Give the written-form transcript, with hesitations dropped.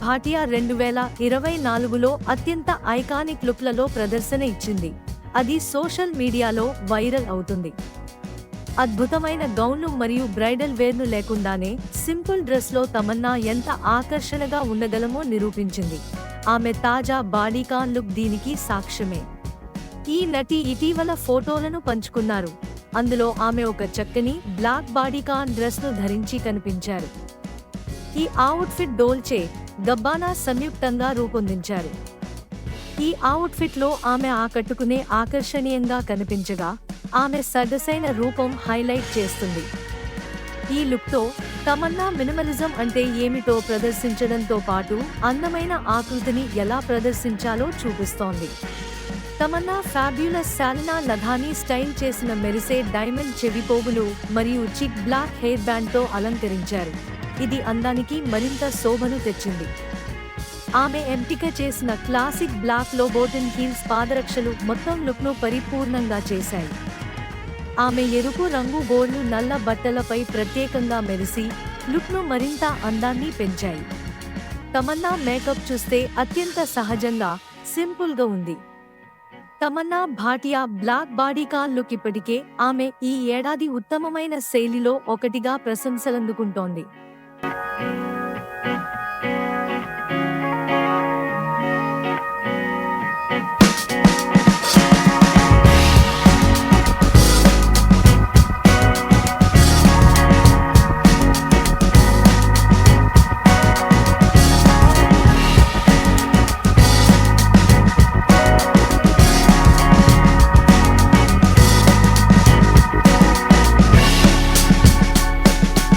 భాటియా 2024లో అత్యంత ఐకానిక్ లుక్లలో ప్రదర్శన ఇచ్చింది. అది సోషల్ మీడియాలో వైరల్ అవుతుంది. అద్భుతమైన గౌన్లు మరియు బ్రైడల్ వేర్ను లేకుండానే సింపుల్ డ్రెస్లో తమన్నా ఎంత ఆకర్షణగా ఉండగలమో నిరూపించింది. ఆమె తాజా బాడీకాన్ లుక్ దీనికి సాక్ష్యమే. ఈ నటి ఇటీవల ఫోటోలను పంచుకున్నారు. అందులో ఆమె ఒక చక్కని బ్లాక్ బాడీకాన్ డ్రెస్ను ధరించి కనిపించారు. ఈ అవుట్ఫిట్ డోల్చే గబ్బానా సంయుక్తంగా రూపొందించారు. ఈ అవుట్ఫిట్లో ఆమె ఆకట్టుకునే ఆకర్షణీయంగా కనిపించగా, ఆమె సొగసైన రూపం హైలైట్ చేస్తుంది. ఈ లుక్తో తమన్నా మినిమలిజం అంటే ఏమిటో ప్రదర్శించడంతో పాటు అందమైన ఆకృతిని ఎలా ప్రదర్శించాలో చూపిస్తోంది. తమన్నా ఫ్యాబ్యులస్ సాలినా లధానీ స్టైల్ చేసిన మెరిసే డైమండ్ చెవిపోగులు మరియు చిక్ బ్లాక్ హెయిర్ బ్యాండ్తో అలంకరించారు. ఇది అందానికి మరింత శోభను తెచ్చింది. ఆమె ఎంపిక చేసిన క్లాసిక్ బ్లాక్ లోబోటన్ హీల్స్ పాదరక్షలు మొత్తం లుక్ను పరిపూర్ణంగా చేశాయి. ఆమె ఎరుపు రంగు గోళ్లు నల్ల బట్టలపై ప్రత్యేకంగా మెరిసి లుక్ను మరింత అందాన్ని పెంచాయి. తమన్నా మేకప్ చూస్తే అత్యంత సహజంగా, సింపుల్గా ఉంది. Tamannaah Bhatia black bodycon look ఇప్పటికే ఆమె ఈ ఏడాది ఉత్తమమైన శైలిలో ఒకటిగా ప్రశంసలందుకుంటోంది.